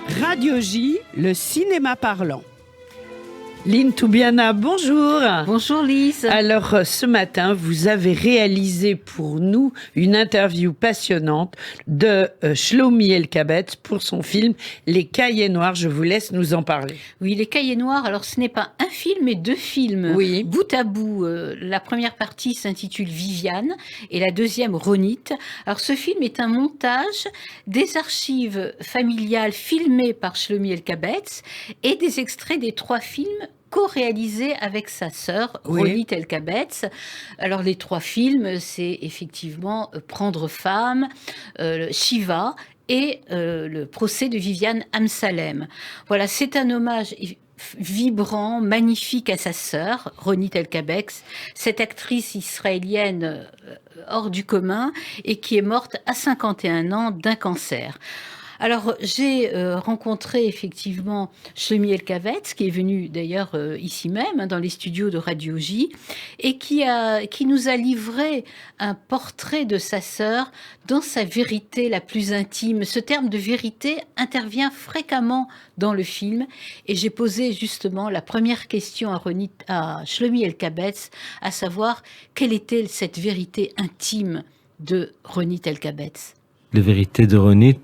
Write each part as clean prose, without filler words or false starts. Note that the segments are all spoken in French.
Radio J, le cinéma parlant. Lynn Toubiana, bonjour. Bonjour Lise. Alors ce matin, vous avez réalisé pour nous une interview passionnante de Shlomi El-Kabetz pour son film Les Cahiers Noirs. Je vous laisse nous en parler. Oui, Les Cahiers Noirs, alors ce n'est pas un film, mais deux films. Oui. Bout à bout. La première partie s'intitule Viviane et la deuxième Ronit. Alors ce film est un montage des archives familiales filmées par Shlomi El-Kabetz et des extraits des trois films co-réalisé avec sa sœur, Oui. Ronit El-Kabetz. Alors les trois films, c'est effectivement Prendre femme, Shiva et le procès de Viviane Amsalem. Voilà, c'est un hommage vibrant, magnifique à sa sœur, Ronit El-Kabetz, cette actrice israélienne hors du commun et qui est morte à 51 ans d'un cancer. Alors, j'ai rencontré effectivement Shlomi El-Kabetz, qui est venu d'ailleurs ici même, dans les studios de Radio J, et qui nous a livré un portrait de sa sœur dans sa vérité la plus intime. Ce terme de vérité intervient fréquemment dans le film, et j'ai posé justement la première question à Shlomi El-Kabetz, à savoir quelle était cette vérité intime de Ronit El-Kabetz. La vérité de Ronit,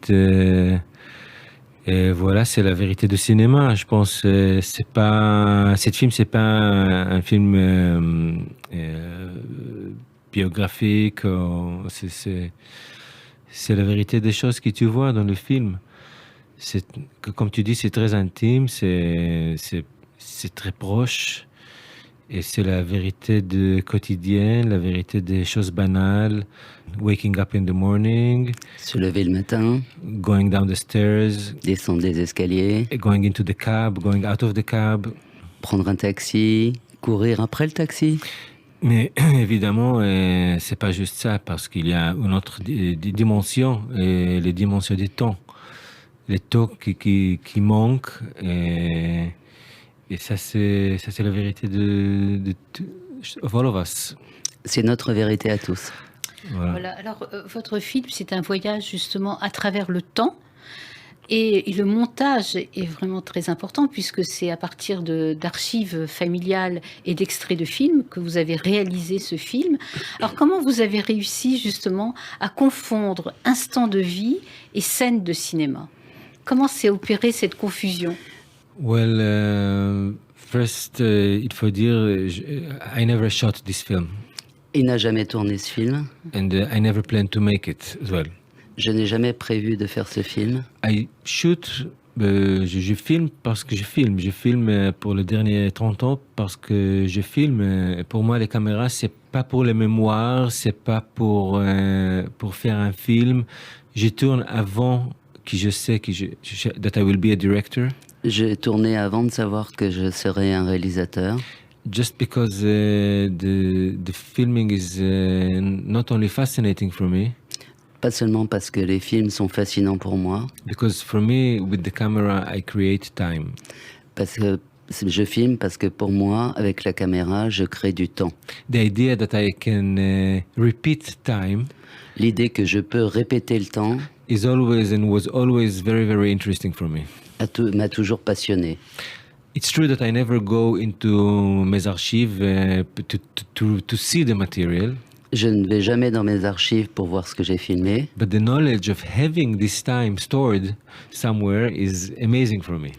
voilà, c'est la vérité du cinéma. Je pense, c'est pas, cette film, c'est pas un film biographique. C'est la vérité des choses que tu vois dans le film. Comme tu dis, c'est très intime, c'est très proche. Et c'est la vérité du quotidien, la vérité des choses banales. Waking up in the morning. Se lever le matin. Going down the stairs. Descendre les escaliers. Going into the cab, going out of the cab. Prendre un taxi. Courir après le taxi. Mais évidemment, c'est pas juste ça, parce qu'il y a une autre dimension, les dimensions du temps. Les temps qui manquent. Et ça, c'est la vérité de of all of us. C'est notre vérité à tous. Voilà. Alors, votre film, c'est un voyage justement à travers le temps. Et le montage est vraiment très important puisque c'est à partir d'archives familiales et d'extraits de films que vous avez réalisé ce film. Alors, comment vous avez réussi justement à confondre instant de vie et scène de cinéma ? Comment s'est opérée cette confusion ? Well, first, il faut dire, I never shot this film. Il n'a jamais tourné ce film. And I never planned to make it as well. Je n'ai jamais prévu de faire ce film. I shoot, je filme parce que je filme. Je filme pour les derniers 30 ans parce que je filme. Pour moi, les caméras, c'est pas pour les mémoires, c'est pas pour faire un film. Je tourne avant que je sais that I will be a director. J'ai tourné avant de savoir que je serais un réalisateur. Just because the filming is not only fascinating for me. Pas seulement parce que les films sont fascinants pour moi. Because for me, with the camera, I create time. Parce que je filme parce que pour moi, avec la caméra, je crée du temps. The idea that I can repeat time. L'idée que je peux répéter le temps. Is always and was always very, very interesting for me. M'a toujours passionné. It's true that I never go into mes archives to see the material. Je ne vais jamais dans mes archives pour voir ce que j'ai filmé. But the knowledge of having this time stored somewhere is amazing for me.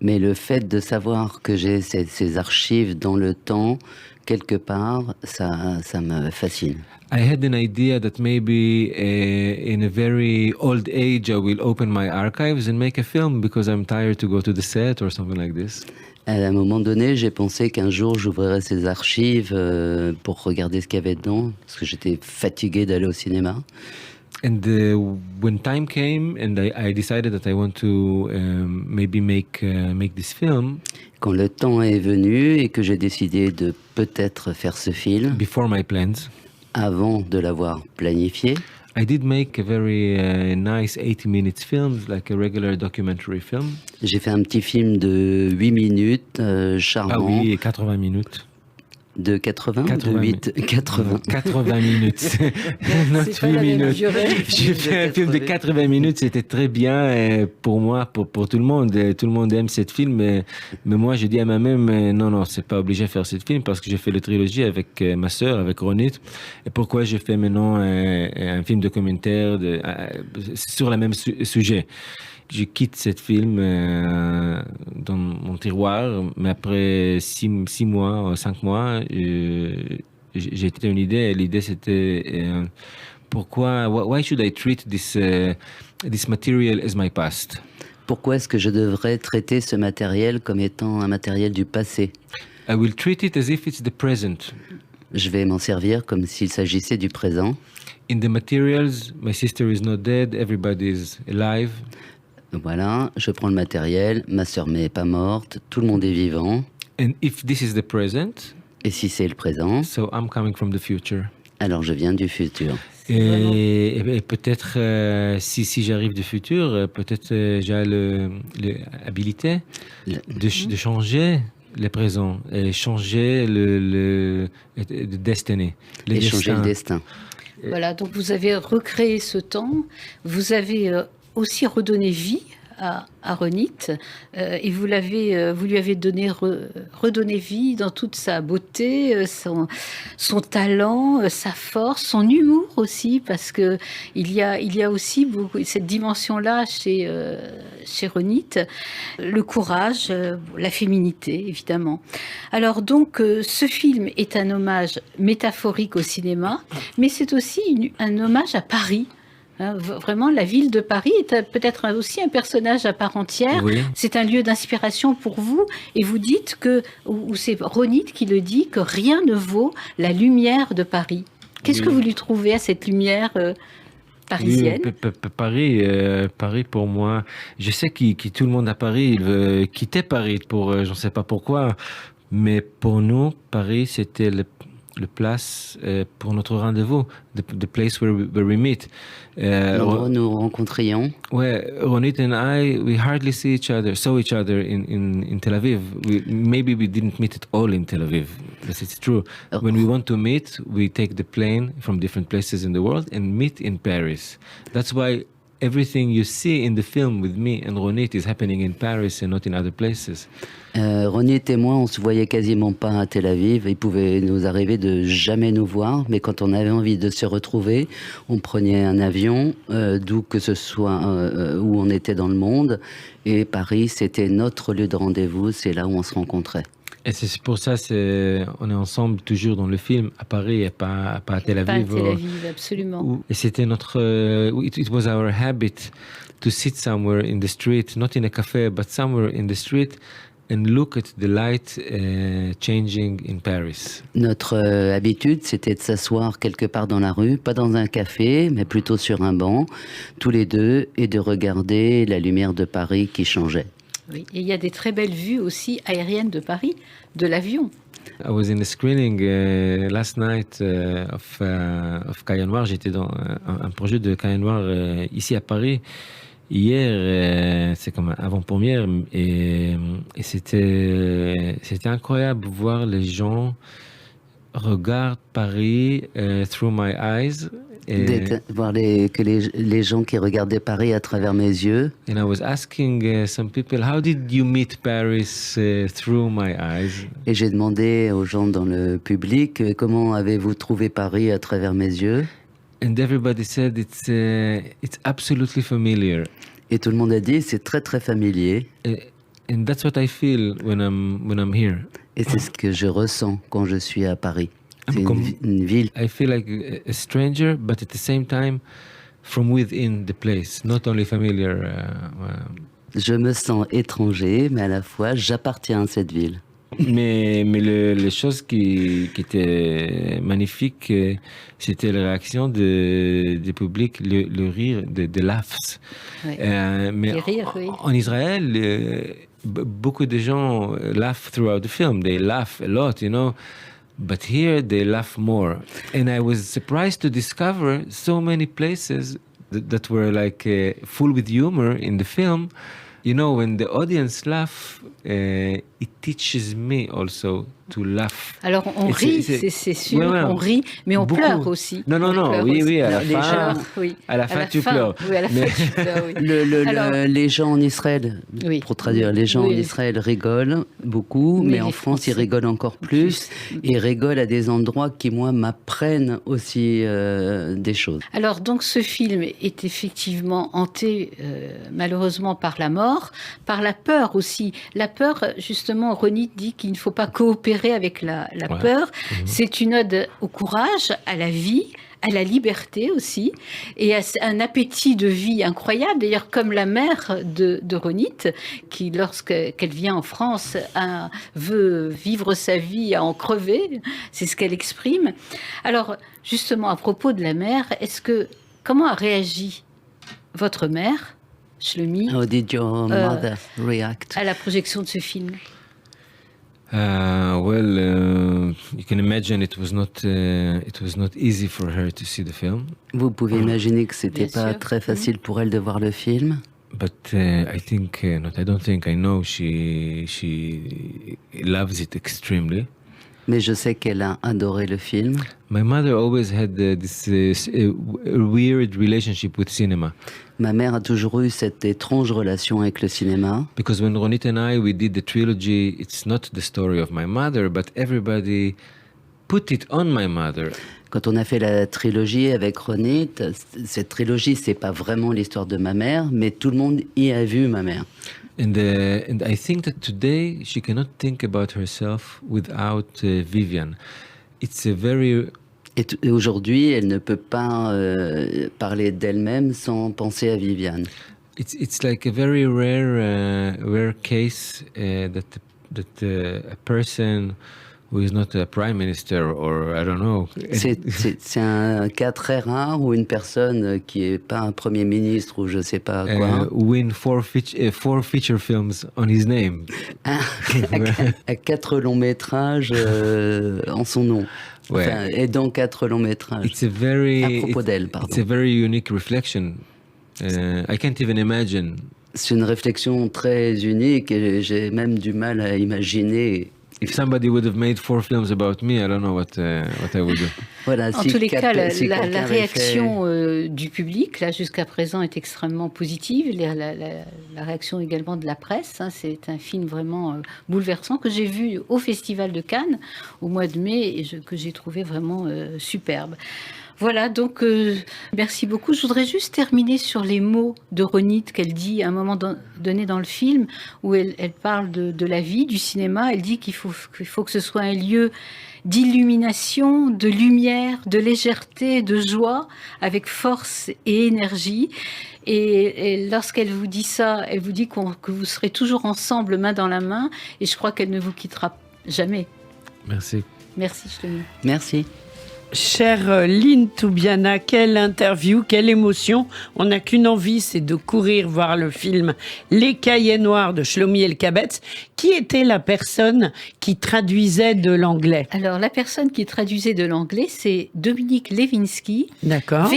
Mais le fait de savoir que j'ai ces archives dans le temps, quelque part, ça me fascine. I had an idea that maybe in a very old age I will open my archives and make a film because I'm tired to go to the set or something like this. À un moment donné, j'ai pensé qu'un jour j'ouvrirais ces archives pour regarder ce qu'il y avait dedans, parce que j'étais fatigué d'aller au cinéma. And when time came and I decided that I want to maybe make this film. Quand le temps est venu et que j'ai décidé de peut-être faire ce film. Before my plans. Avant de l'avoir planifié. I did make a very nice 80 minutes film, like a regular documentary film. J'ai fait un petit film de 8 minutes, charmant. Ah oui, 80 minutes. De 80, 80 de 8, 80. 80 minutes. Not C'est pas 8 la même minutes. durée. J'ai fait un film de 80 minutes, c'était très bien pour moi, pour tout le monde. Tout le monde aime ce film, mais moi, je dis à moi-même, non, c'est pas obligé de faire ce film parce que j'ai fait la trilogie avec ma sœur, avec Ronit. Et pourquoi j'ai fait maintenant un film documentaire sur le même sujet? Je quitte ce film dans mon tiroir, mais après 6 mois, 5 mois, j'ai été une idée. Et l'idée, c'était pourquoi, why should I treat this material as my past? Pourquoi est-ce que je devrais traiter ce matériel comme étant un matériel du passé? I will treat it as if it's the present. Je vais m'en servir comme s'il s'agissait du présent. In the materials, my sister is not dead, everybody is alive. Voilà, je prends le matériel, ma sœur n'est pas morte, tout le monde est vivant. And if this is the present, Et si c'est le présent, so I'm coming from the future. alors je viens du futur. Et peut-être, si j'arrive du futur, peut-être j'ai l'habilité de changer le présent et changer le destiny. Et changer le destin. Voilà, donc vous avez recréé ce temps, vous avez aussi redonné vie à Ronit, et vous lui avez redonné vie dans toute sa beauté, son talent, sa force, son humour aussi, parce que il y a aussi beaucoup cette dimension-là chez Ronit, le courage, la féminité évidemment. Alors donc ce film est un hommage métaphorique au cinéma, mais c'est aussi un hommage à Paris. Vraiment, la ville de Paris est peut-être aussi un personnage à part entière. Oui. C'est un lieu d'inspiration pour vous. Et vous dites ou c'est Ronit qui le dit, que rien ne vaut la lumière de Paris. Qu'est-ce que vous lui trouvez à cette lumière parisienne? Oui, Paris pour moi, je sais que tout le monde à Paris, il veut quitter Paris je ne sais pas pourquoi, mais pour nous, Paris, c'était le place pour notre rendez-vous, the place where we meet. L'endroit où nous rencontrions. Ouais, Ronit and I, we hardly saw each other in Tel Aviv. Maybe we didn't meet at all in Tel Aviv, but it's true. When we want to meet, we take the plane from different places in the world and meet in Paris. That's why everything you see in the film with me and Ronit is happening in Paris and not in other places. Ronit et moi, on se voyait quasiment pas à Tel Aviv. Il pouvait nous arriver de jamais nous voir, mais quand on avait envie de se retrouver, on prenait un avion, d'où que ce soit où on était dans le monde. Et Paris, c'était notre lieu de rendez-vous, c'est là où on se rencontrait. Et c'est pour ça, on est ensemble toujours dans le film, à Paris et pas à Tel Aviv. Pas à Tel Aviv, absolument. Et c'était it was our habit to sit somewhere in the street, not in a café, but somewhere in the street, and look at the light changing in Paris. Notre habitude, c'était de s'asseoir quelque part dans la rue, pas dans un café, mais plutôt sur un banc, tous les deux, et de regarder la lumière de Paris qui changeait. Oui, et il y a des très belles vues aussi aériennes de Paris, de l'avion. I was in a screening last night of Cahiers Noir. J'étais dans un projet de Cahiers Noir ici à Paris. Hier, c'est comme avant-première, et c'était incroyable de voir les gens regardent Paris through my eyes. Voir les gens qui regardaient Paris à travers mes yeux. And I was asking some people, how did you meet Paris through my eyes? Et j'ai demandé aux gens dans le public, comment avez-vous trouvé Paris à travers mes yeux? And everybody said it's absolutely familiar. Et tout le monde a dit, c'est très très familier. And that's what I feel when I'm here. Et c'est ce que je ressens quand je suis à Paris. C'est une ville. I feel like a stranger, but at the same time, from within the place, not only familiar. Je me sens étranger, mais à la fois, j'appartiens à cette ville. Mais les choses qui étaient magnifiques, c'était la réaction du public, le rire, de laughs. Oui. Mais Les rires, oui. en Israël, beaucoup de gens laugh throughout the film. They laugh a lot, you know. But here they laugh more. And I was surprised to discover so many places that were like full with humor in the film. You know, when the audience laugh, it teaches me also to laugh. Alors on rit, c'est sûr, on rit, mais on pleure aussi. Non, oui, à la fin, à la fin tu pleures. Oui, à la fin tu pleures, oui. Les gens en Israël, pour traduire, les gens en Israël rigolent beaucoup, mais en France, ils rigolent encore plus, et rigolent à des endroits qui, moi, m'apprennent aussi des choses. Alors, donc, ce film est effectivement hanté, malheureusement, par la mort, par la peur aussi. La peur, justement, Ronit dit qu'il ne faut pas coopérer avec la peur. C'est une ode au courage, à la vie, à la liberté aussi, et à un appétit de vie incroyable. D'ailleurs, comme la mère de Ronit, qui, lorsqu'elle vient en France, veut vivre sa vie à en crever, c'est ce qu'elle exprime. Alors, justement, à propos de la mère, comment a réagi votre mère, Shlomi, How did your mother react? à la projection de ce film? You can imagine it was not easy for her to see the film. Vous pouvez imaginer que c'était pas très facile pour elle de voir le film. But I know she loves it extremely. Mais je sais qu'elle a adoré le film. My mother always had this weird relationship with cinema. Ma mère a toujours eu cette étrange relation avec le cinéma. Because when Ronit and we did the trilogy, it's not the story of my mother, but everybody put it on my mother. Quand on a fait la trilogie avec Ronit, cette trilogie, c'est pas vraiment l'histoire de ma mère, mais tout le monde y a vu ma mère. And I think that today she cannot think about herself without Vivian. It's a very... Et aujourd'hui, elle ne peut pas parler d'elle-même sans penser à Viviane. It's like a very rare case that a person who is not a prime minister or I don't know. C'est un cas très rare où une personne qui est pas un premier ministre ou je sais pas quoi win four feature films on his name. à 4 longs métrages en son nom. Enfin, et dans 4 longs métrages. À propos d'elle, pardon. It's a very unique reflection. I can't even imagine. C'est une réflexion très unique et j'ai même du mal à imaginer. If somebody would have made 4 films about me, I don't know what I would do. Voilà, en tous les cas, la réaction du public, là, jusqu'à présent, est extrêmement positive. La réaction également de la presse. C'est un film vraiment bouleversant que j'ai vu au Festival de Cannes au mois de mai et que j'ai trouvé vraiment superbe. Voilà, donc merci beaucoup. Je voudrais juste terminer sur les mots de Ronit qu'elle dit à un moment donné dans le film où elle parle de la vie, du cinéma. Elle dit qu'il faut que ce soit un lieu d'illumination, de lumière, de légèreté, de joie, avec force et énergie. Et lorsqu'elle vous dit ça, elle vous dit que vous serez toujours ensemble, main dans la main. Et je crois qu'elle ne vous quittera jamais. Merci. Merci, Shlomi. Merci. Chère Lynn Toubiana, quelle interview, quelle émotion. On n'a qu'une envie, c'est de courir voir le film Les Cahiers Noirs de Shlomi El-Kabetz. Qui était la personne qui traduisait de l'anglais? Alors, la personne qui traduisait de l'anglais, c'est Dominique Levinsky. D'accord.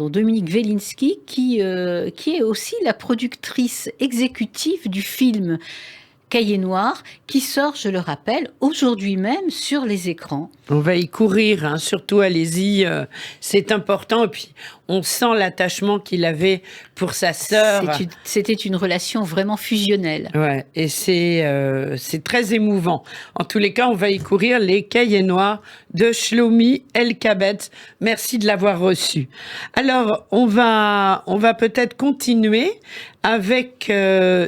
Dominique Velinski, qui est aussi la productrice exécutive du film Cahiers Noirs, qui sort, je le rappelle, aujourd'hui même sur les écrans. On va y courir, surtout allez-y, c'est important. Et puis, on sent l'attachement qu'il avait pour sa sœur. C'était une relation vraiment fusionnelle. Ouais, et c'est très émouvant. En tous les cas, on va y courir, Les Cahiers Noirs de Shlomi El-Kabetz. Merci de l'avoir reçu. Alors, on va peut-être continuer avec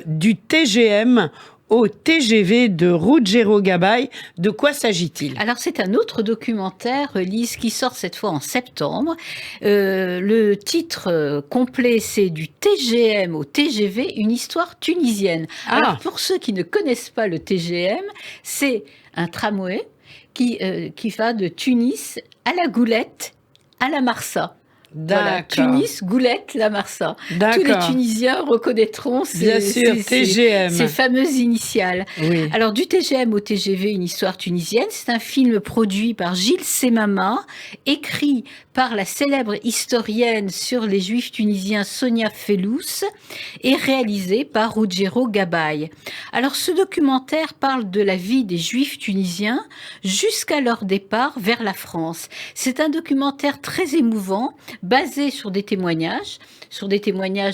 du TGM au TGV de Ruggero Gabay. De quoi s'agit-il? Alors, c'est un autre documentaire, Lise, qui sort cette fois en septembre. Le titre complet, c'est du TGM au TGV, une histoire tunisienne. Alors, pour ceux qui ne connaissent pas le TGM, c'est un tramway qui va de Tunis à la Goulette, à la Marsa. Voilà, D'accord. Tunis, Goulette, La Marsa. Tous les D'accord. Tunisiens reconnaîtront Bien sûr, TGM. ces fameuses initiales. Oui. Alors, du TGM au TGV, une histoire tunisienne, c'est un film produit par Gilles Semama, écrit par la célèbre historienne sur les Juifs tunisiens Sonia Fellous et réalisé par Ruggiero Gabay. Alors, ce documentaire parle de la vie des Juifs tunisiens jusqu'à leur départ vers la France. C'est un documentaire très émouvant, basé sur des témoignages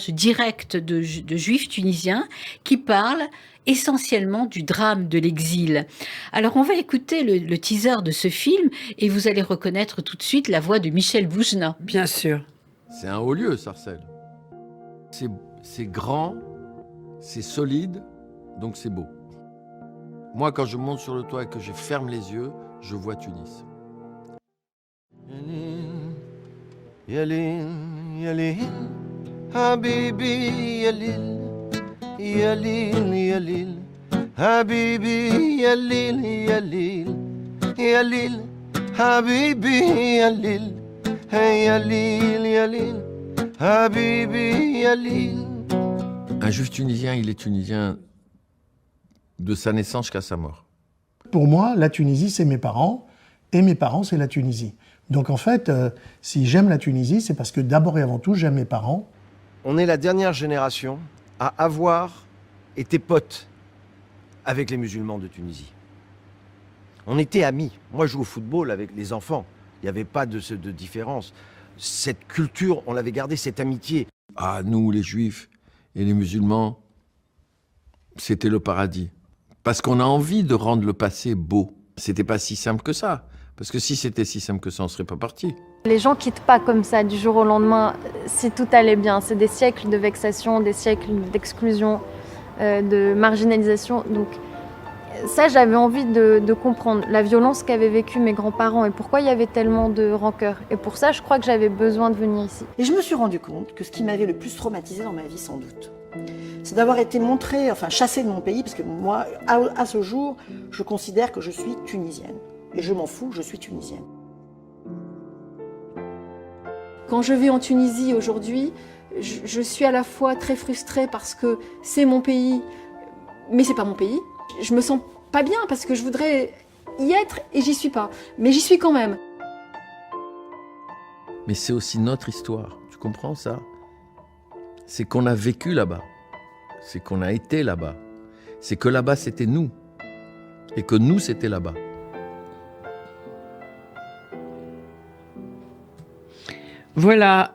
directs de Juifs tunisiens qui parlent essentiellement du drame de l'exil. Alors, on va écouter le teaser de ce film et vous allez reconnaître tout de suite la voix de Michel Boujna. Bien sûr. C'est un haut lieu, Sarcelles. C'est grand, c'est solide, donc c'est beau. Moi, quand je monte sur le toit et que je ferme les yeux, je vois Tunis. يلين يلين حبيبي يلين يلين يلين حبيبي يلين يلين يلين حبيبي يلين يلين يلين حبيبي يلين. Un juif tunisien, il est tunisien de sa naissance jusqu'à sa mort. Pour moi, la Tunisie, c'est mes parents, et mes parents, c'est la Tunisie. Donc en fait, si j'aime la Tunisie, c'est parce que d'abord et avant tout, j'aime mes parents. On est la dernière génération à avoir été potes avec les musulmans de Tunisie. On était amis. Moi, je joue au football avec les enfants. Il n'y avait pas de différence. Cette culture, on l'avait gardée, cette amitié. Ah, nous, les juifs et les musulmans, c'était le paradis. Parce qu'on a envie de rendre le passé beau. C'était pas si simple que ça. Parce que si c'était si simple que ça, on ne serait pas parti. Les gens quittent pas comme ça du jour au lendemain si tout allait bien. C'est des siècles de vexation, des siècles d'exclusion, de marginalisation. Donc ça, j'avais envie de comprendre la violence qu'avaient vécue mes grands-parents et pourquoi il y avait tellement de rancœur. Et pour ça, je crois que j'avais besoin de venir ici. Et je me suis rendu compte que ce qui m'avait le plus traumatisée dans ma vie, sans doute, c'est d'avoir été chassée de mon pays, parce que moi, à ce jour, je considère que je suis tunisienne. Et je m'en fous, je suis tunisienne. Quand je vais en Tunisie aujourd'hui, je suis à la fois très frustrée parce que c'est mon pays, mais c'est pas mon pays. Je me sens pas bien parce que je voudrais y être et j'y suis pas. Mais j'y suis quand même. Mais c'est aussi notre histoire. Tu comprends ça? C'est qu'on a vécu là-bas. C'est qu'on a été là-bas. C'est que là-bas, c'était nous. Et que nous, c'était là-bas. Voilà,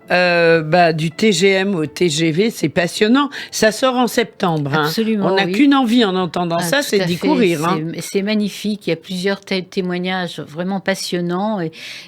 du TGM au TGV, c'est passionnant. Ça sort en septembre. Absolument, On n'a oui. qu'une envie en entendant ça, Tout c'est à d'y fait. courir. C'est magnifique. Il y a plusieurs témoignages vraiment passionnants.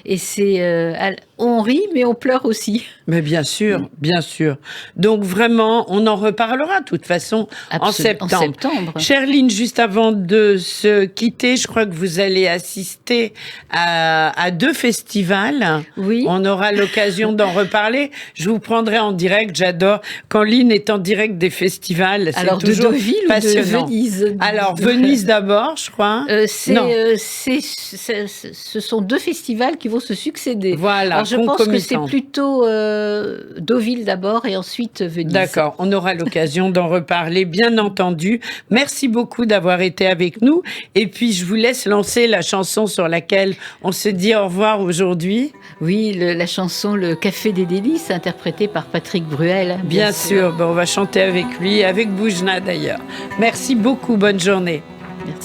Et c'est, on rit, mais on pleure aussi. Mais bien sûr, bien sûr. Donc vraiment, on en reparlera de toute façon en septembre. Cherline, juste avant de se quitter, je crois que vous allez assister à 2 festivals. Oui. On aura l'occasion d'en reparler. Je vous prendrai en direct. J'adore quand Lynn est en direct des festivals. C'est Alors, de toujours Deauville passionnant. ou de Venise? Alors, Venise d'abord, je crois. Ce sont 2 festivals qui vont se succéder. Voilà, Alors, je pense que c'est concomitant. plutôt Deauville d'abord et ensuite Venise. D'accord, on aura l'occasion d'en reparler, bien entendu. Merci beaucoup d'avoir été avec nous. Et puis, je vous laisse lancer la chanson sur laquelle on se dit au revoir aujourd'hui. Oui, la chanson Le Café des Délices, interprétée par Patrick Bruel. Bien sûr, on va chanter avec lui, avec Boujna d'ailleurs. Merci beaucoup, bonne journée.